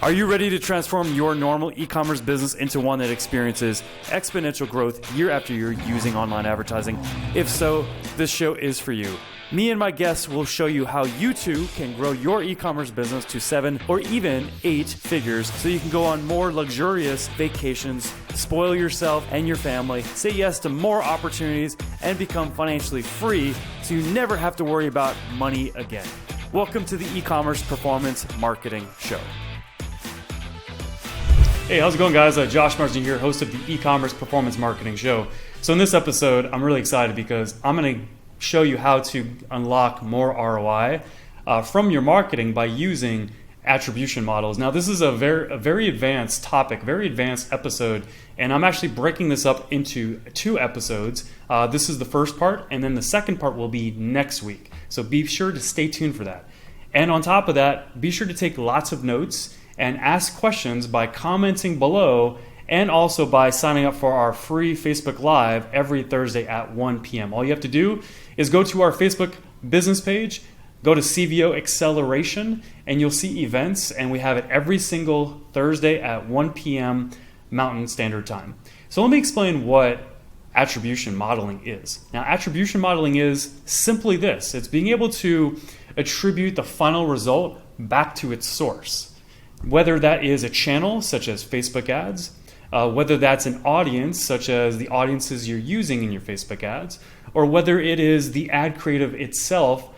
Are you ready to transform your normal e-commerce business into one that experiences exponential growth year after year using online advertising? If so, this show is for you. Me and my guests will show you how you too can grow your e-commerce business to 7 or even 8 figures so you can go on more luxurious vacations, spoil yourself and your family, say yes to more opportunities, and become financially free so you never have to worry about money again. Welcome to the E-commerce Performance Marketing Show. Hey, how's it going, guys? Josh Marsden here, host of the E-commerce Performance Marketing Show. So in this episode, I'm really excited because I'm going to show you how to unlock more ROI from your marketing by using attribution models. Now, this is a very advanced topic, very advanced episode, and I'm actually breaking this up into 2 episodes. This is the first part, and then the second part will be next week. So be sure to stay tuned for that. And on top of that, be sure to take lots of notes and ask questions by commenting below, and also by signing up for our free Facebook Live every Thursday at 1 p.m. All you have to do is go to our Facebook business page, go to CVO Acceleration, and you'll see events, and we have it every single Thursday at 1 p.m. Mountain Standard Time. So let me explain what attribution modeling is. Now, attribution modeling is simply this. It's being able to attribute the final result back to its source. Whether that is a channel, such as Facebook ads, whether that's an audience, such as the audiences you're using in your Facebook ads, or whether it is the ad creative itself,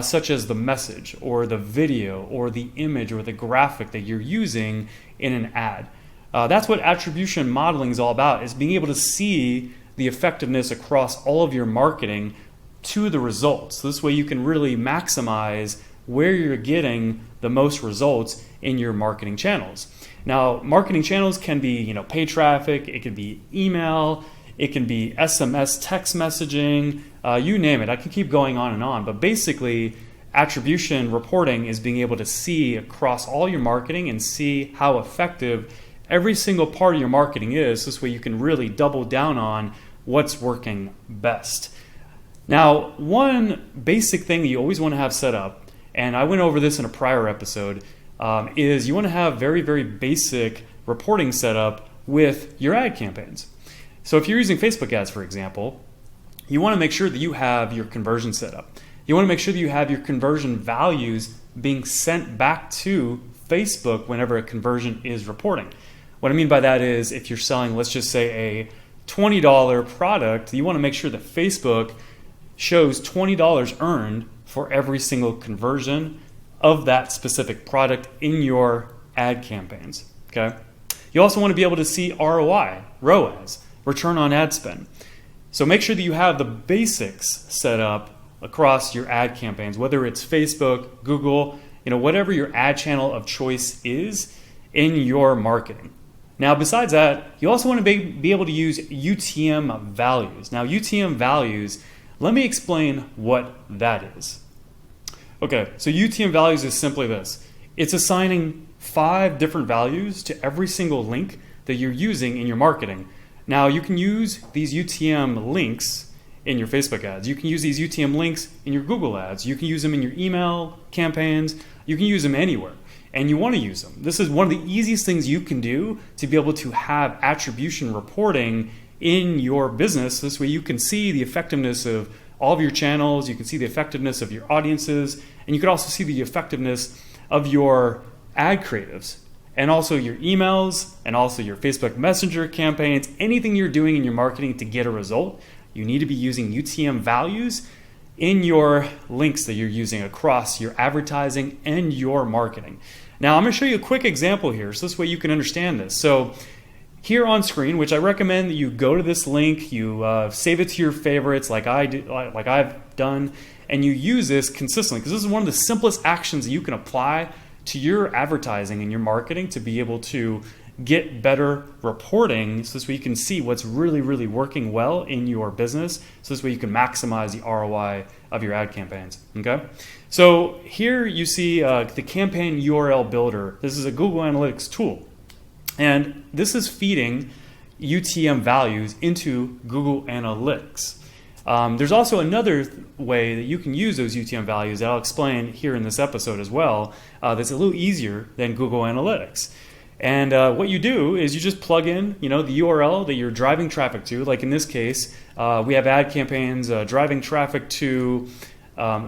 such as the message or the video or the image or the graphic that you're using in an ad. That's what attribution modeling is all about, is being able to see the effectiveness across all of your marketing to the results. So this way you can really maximize where you're getting the most results in your marketing channels. Now, marketing channels can be, paid traffic, it can be email, it can be SMS text messaging, you name it. I can keep going on, but basically attribution reporting is being able to see across all your marketing and see how effective every single part of your marketing is. This way you can really double down on what's working best. Now, one basic thing that you always want to have set up, and I went over this in a prior episode, is you want to have very, very basic reporting set up with your ad campaigns. So if you're using Facebook ads, for example, you want to make sure that you have your conversion set up. You want to make sure that you have your conversion values being sent back to Facebook whenever a conversion is reporting. What I mean by that is if you're selling, let's just say, a $20 product, you want to make sure that Facebook shows $20 earned for every single conversion of that specific product in your ad campaigns. Okay. You also want to be able to see ROI, ROAS, return on ad spend. So make sure that you have the basics set up across your ad campaigns, whether it's Facebook, Google, whatever your ad channel of choice is in your marketing. Now, besides that, you also want to be able to use UTM values. Now, UTM values, let me explain what that is. Okay, so UTM values is simply this. It's assigning 5 different values to every single link that you're using in your marketing. Now, you can use these UTM links in your Facebook ads. You can use these UTM links in your Google ads. You can use them in your email campaigns. You can use them anywhere, and you want to use them. This is one of the easiest things you can do to be able to have attribution reporting in your business. This way you can see the effectiveness of all of your channels, you can see the effectiveness of your audiences, and you can also see the effectiveness of your ad creatives, and also your emails, and also your Facebook Messenger campaigns. Anything you're doing in your marketing to get a result, you need to be using UTM values in your links that you're using across your advertising and your marketing. Now, I'm going to show you a quick example here, so this way you can understand this. So here on screen, which I recommend that you go to this link, you save it to your favorites like I've done, and you use this consistently, because this is one of the simplest actions that you can apply to your advertising and your marketing to be able to get better reporting, so this way you can see what's really, really working well in your business, so this way you can maximize the ROI of your ad campaigns. Okay, so here you see the campaign URL builder. This is a Google Analytics tool, and this is feeding UTM values into Google Analytics. There's also another way that you can use those UTM values that I'll explain here in this episode as well, that's a little easier than Google Analytics. And what you do is you just plug in, the URL that you're driving traffic to. Like in this case, we have ad campaigns driving traffic to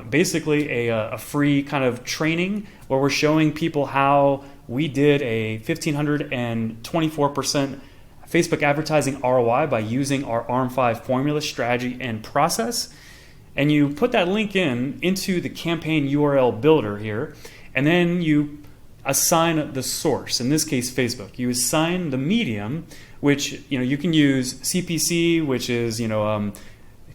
basically a free kind of training where we're showing people how we did a 1,524% Facebook advertising ROI by using our ARM5 formula, strategy, and process. And you put that link into the campaign URL builder here, and then you assign the source, in this case Facebook. You assign the medium, which you can use CPC, which is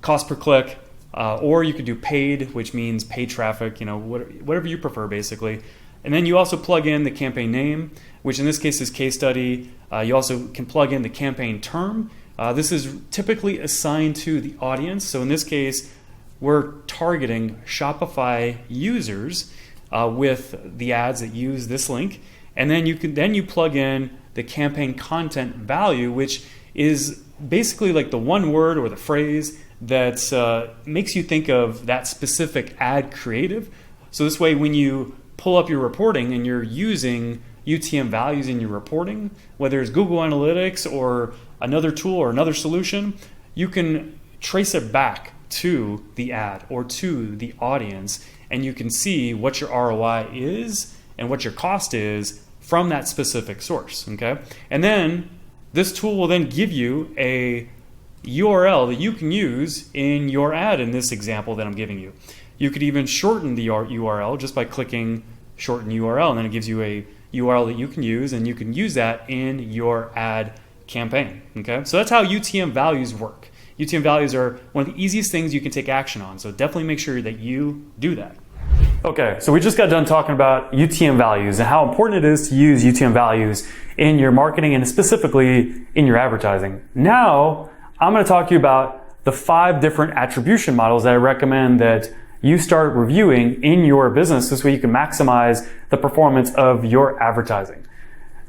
cost per click, or you could do paid, which means paid traffic, whatever you prefer basically. And then you also plug in the campaign name, which in this case is case study. You also can plug in the campaign term. This is typically assigned to the audience. So in this case, we're targeting Shopify users with the ads that use this link. And then you plug in the campaign content value, which is basically like the one word or the phrase that makes you think of that specific ad creative. So this way, when you pull up your reporting and you're using UTM values in your reporting, whether it's Google Analytics or another tool or another solution, you can trace it back to the ad or to the audience, and you can see what your ROI is and what your cost is from that specific source. Okay, and then this tool will then give you a URL that you can use in your ad in this example that I'm giving you. You could even shorten the URL just by clicking shorten URL, and then it gives you a URL that you can use, and you can use that in your ad campaign. Okay, so that's how UTM values work. UTM values are one of the easiest things you can take action on, so definitely make sure that you do that. Okay, so we just got done talking about UTM values and how important it is to use UTM values in your marketing and specifically in your advertising. Now, I'm going to talk to you about the 5 different attribution models that I recommend that you start reviewing in your business. This way you can maximize the performance of your advertising.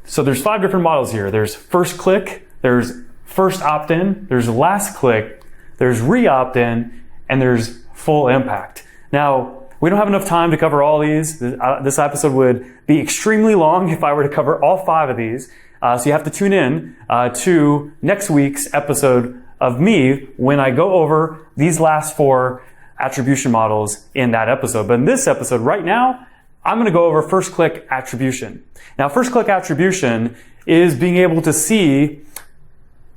So there's 5 different models here. There's first click, there's first opt-in, there's last click, there's re-opt-in, and there's full impact. Now, we don't have enough time to cover all these. This episode would be extremely long if I were to cover all 5 of these. So you have to tune in to next week's episode of me when I go over these last 4 attribution models in that episode. But in this episode right now, I'm going to go over first click attribution. Now, first click attribution is being able to see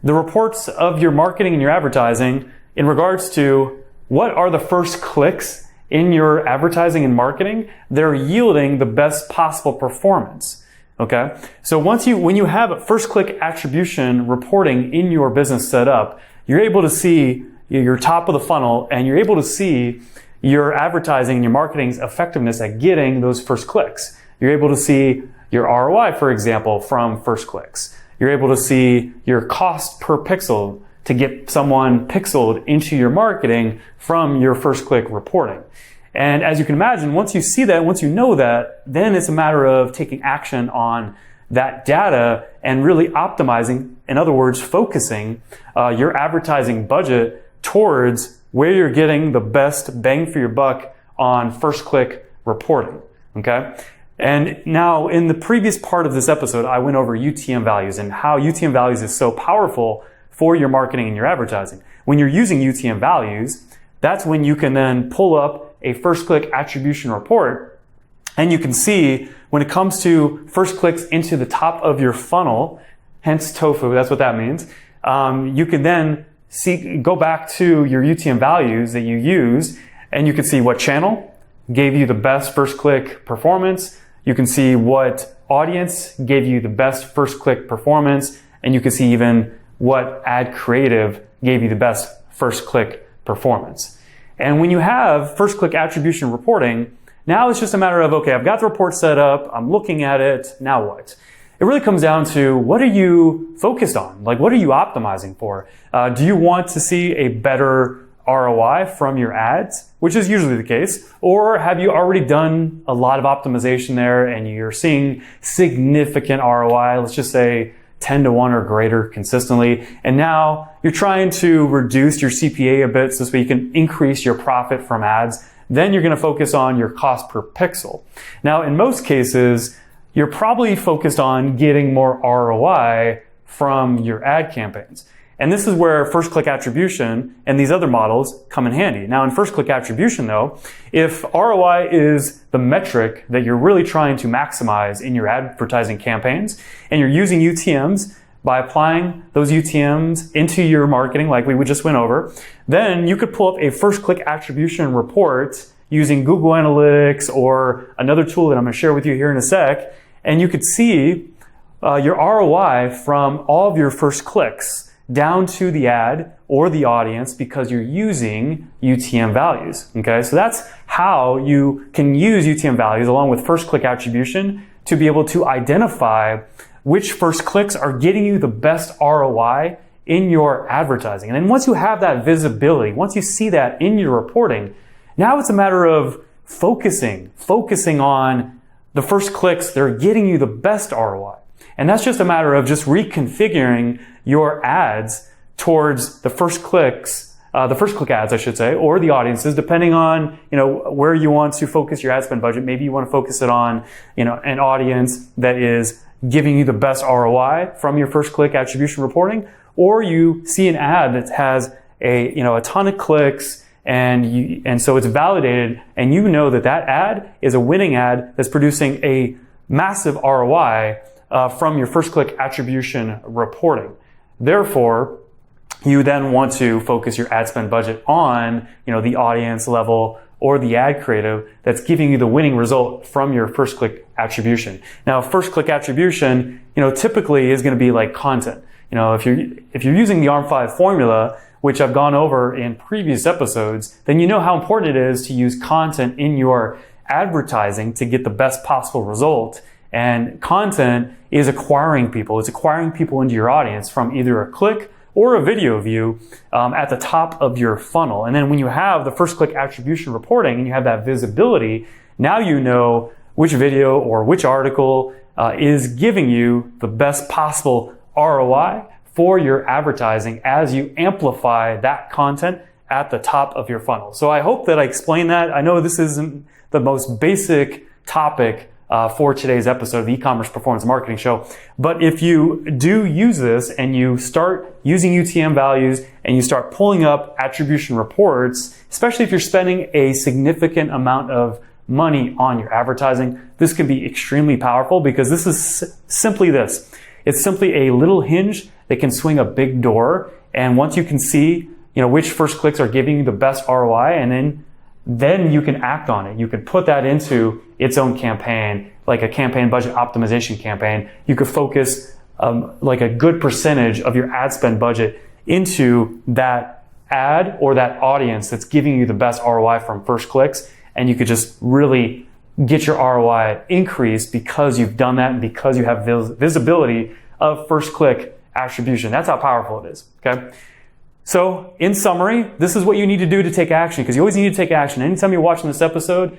the reports of your marketing and your advertising in regards to what are the first clicks in your advertising and marketing that are yielding the best possible performance. Okay, so when you have a first click attribution reporting in your business set up, you're able to see your top of the funnel, and you're able to see your advertising and your marketing's effectiveness at getting those first clicks. You're able to see your ROI, for example, from first clicks. You're able to see your cost per pixel to get someone pixeled into your marketing from your first click reporting. And as you can imagine, once you see that, once you know that, then it's a matter of taking action on that data and really optimizing, in other words, focusing your advertising budget towards where you're getting the best bang for your buck on first click reporting. Okay? And now in the previous part of this episode, I went over UTM values and how UTM values is so powerful for your marketing and your advertising. When you're using UTM values, that's when you can then pull up a first click attribution report, and you can see when it comes to first clicks into the top of your funnel, hence tofu, that's what that means. You can then go back to your UTM values that you use, and you can see what channel gave you the best first click performance. You can see what audience gave you the best first click performance, and you can see even what ad creative gave you the best first click performance. And when you have first click attribution reporting, now it's just a matter of, okay, I've got the report set up, I'm looking at it, now what? It really comes down to, what are you focused on? Like, what are you optimizing for? Do you want to see a better ROI from your ads, which is usually the case? Or have you already done a lot of optimization there and you're seeing significant ROI? Let's just say 10 to 1 or greater consistently. And now you're trying to reduce your CPA a bit so you can increase your profit from ads. Then you're going to focus on your cost per pixel. Now, in most cases, you're probably focused on getting more ROI from your ad campaigns. And this is where first-click attribution and these other models come in handy. Now, in first-click attribution, though, if ROI is the metric that you're really trying to maximize in your advertising campaigns, and you're using UTMs by applying those UTMs into your marketing like we just went over, then you could pull up a first-click attribution report using Google Analytics or another tool that I'm going to share with you here in a sec, and you could see your ROI from all of your first clicks down to the ad or the audience because you're using UTM values. Okay, so that's how you can use UTM values along with first click attribution to be able to identify which first clicks are getting you the best ROI in your advertising. And then once you have that visibility, once you see that in your reporting, now it's a matter of focusing on the first clicks that are getting you the best ROI. And that's just a matter of just reconfiguring your ads towards the first click ads, I should say, or the audiences, depending on, where you want to focus your ad spend budget. Maybe you want to focus it on, an audience that is giving you the best ROI from your first click attribution reporting, or you see an ad that has a ton of clicks and so it's validated and you know that ad is a winning ad that's producing a massive ROI from your first click attribution reporting. Therefore, you then want to focus your ad spend budget on, the audience level or the ad creative that's giving you the winning result from your first click attribution. Now, first click attribution, typically is going to be like content. If you're using the ARM5 formula, which I've gone over in previous episodes, then you know how important it is to use content in your advertising to get the best possible result. And content is acquiring people. It's acquiring people into your audience from either a click or a video view at the top of your funnel. And then when you have the first click attribution reporting and you have that visibility, now you know which video or which article is giving you the best possible ROI for your advertising as you amplify that content at the top of your funnel. So I hope that I explained that. I know this isn't the most basic topic for today's episode of the E-commerce Performance Marketing Show. But if you do use this and you start using UTM values and you start pulling up attribution reports, especially if you're spending a significant amount of money on your advertising, this can be extremely powerful because this is simply this. It's simply a little hinge that can swing a big door. And once you can see, which first clicks are giving you the best ROI, and then you can act on it. You can put that into its own campaign, like a campaign budget optimization campaign. You could focus like a good percentage of your ad spend budget into that ad or that audience that's giving you the best ROI from first clicks. And you could just really get your ROI increased because you've done that and because you have visibility of first click attribution. That's how powerful it is. Okay. So in summary, this is what you need to do to take action, because you always need to take action. Anytime you're watching this episode,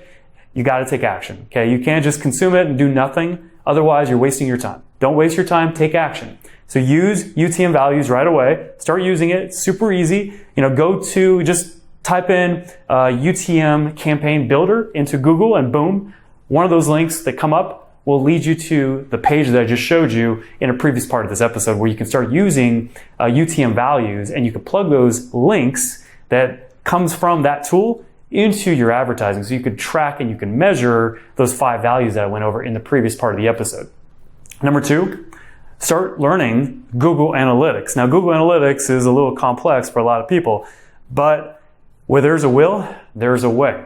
you got to take action. Okay. You can't just consume it and do nothing. Otherwise, you're wasting your time. Don't waste your time. Take action. So use UTM values right away. Start using it. It's super easy. Just type in UTM campaign builder into Google and boom, one of those links that come up will lead you to the page that I just showed you in a previous part of this episode where you can start using UTM values and you can plug those links that comes from that tool into your advertising. So you can track and you can measure those 5 values that I went over in the previous part of the episode. Number 2, start learning Google Analytics. Now, Google Analytics is a little complex for a lot of people, but where there's a will, there's a way.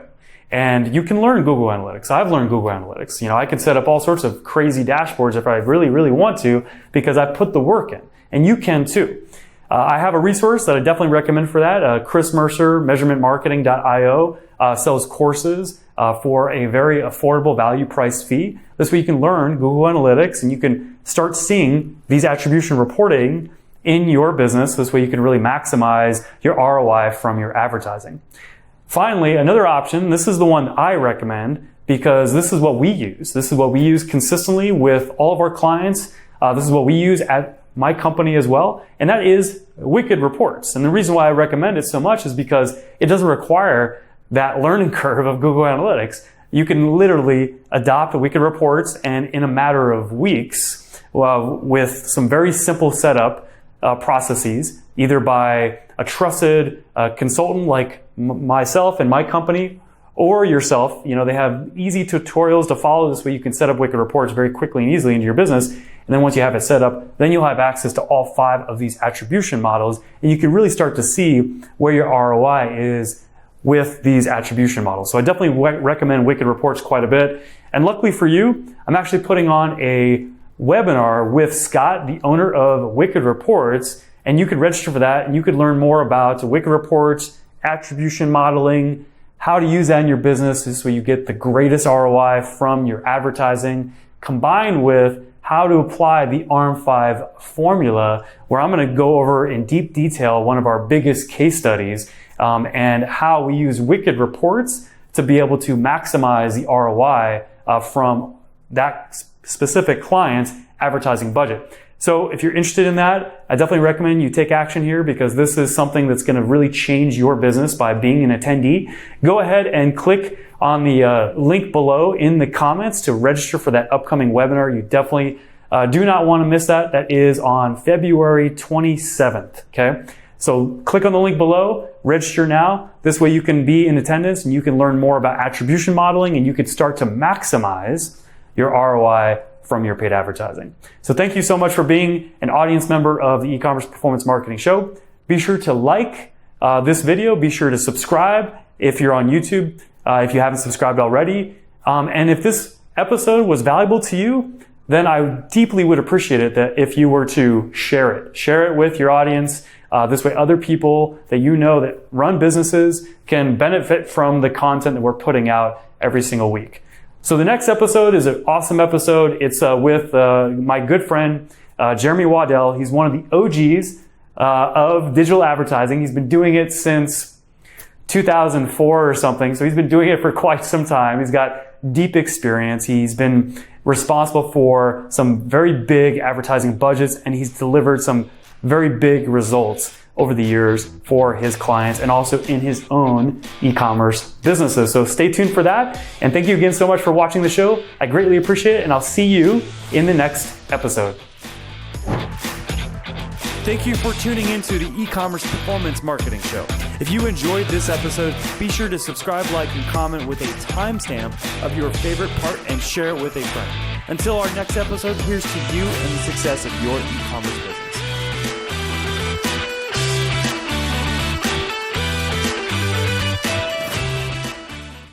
And you can learn Google Analytics. I've learned Google Analytics. I can set up all sorts of crazy dashboards if I really, really want to because I put the work in. And you can too. I have a resource that I definitely recommend for that. Chris Mercer, measurementmarketing.io, sells courses for a very affordable value price fee. This way you can learn Google Analytics and you can start seeing these attribution reporting in your business. This way you can really maximize your ROI from your advertising. Finally, another option, this is the one I recommend because this is what we use. This is what we use consistently with all of our clients. This is what we use at my company as well, and that is Wicked Reports. And the reason why I recommend it so much is because it doesn't require that learning curve of Google Analytics. You can literally adopt Wicked Reports, and in a matter of weeks, with some very simple setup processes, either by a trusted consultant like myself and my company, or yourself. They have easy tutorials to follow. This way you can set up Wicked Reports very quickly and easily into your business. And then once you have it set up, then you'll have access to all 5 of these attribution models, and you can really start to see where your ROI is with these attribution models. So I definitely recommend Wicked Reports quite a bit. And luckily for you, I'm actually putting on a webinar with Scott, the owner of Wicked Reports, and you could register for that, and you could learn more about Wicked Reports, attribution modeling, how to use that in your business so you get the greatest ROI from your advertising, combined with how to apply the ARM5 formula, where I'm going to go over in deep detail one of our biggest case studies, and how we use Wicked Reports to be able to maximize the ROI from that specific client's advertising budget. So if you're interested in that, I definitely recommend you take action here, because this is something that's going to really change your business by being an attendee. Go ahead and click on the link below in the comments to register for that upcoming webinar. You definitely do not want to miss that. That is on February 27th. Okay. So click on the link below, register now. This way you can be in attendance and you can learn more about attribution modeling, and you can start to maximize your ROI from your paid advertising. So thank you so much for being an audience member of the E-commerce Performance Marketing Show. Be sure to like this video. Be sure to subscribe if you're on YouTube, if you haven't subscribed already. And if this episode was valuable to you, then I deeply would appreciate it that if you were to share it. Share it with your audience. This way other people that you know that run businesses can benefit from the content that we're putting out every single week. So the next episode is an awesome episode. It's with my good friend, Jeremy Waddell. He's one of the OGs of digital advertising. He's been doing it since 2004 or something. So he's been doing it for quite some time. He's got deep experience. He's been responsible for some very big advertising budgets, and he's delivered some very big results over the years for his clients and also in his own e-commerce businesses. So stay tuned for that. And thank you again so much for watching the show. I greatly appreciate it, and I'll see you in the next episode. Thank you for tuning into the E-commerce Performance Marketing Show. If you enjoyed this episode, be sure to subscribe, like, and comment with a timestamp of your favorite part and share it with a friend. Until our next episode, here's to you and the success of your e-commerce business.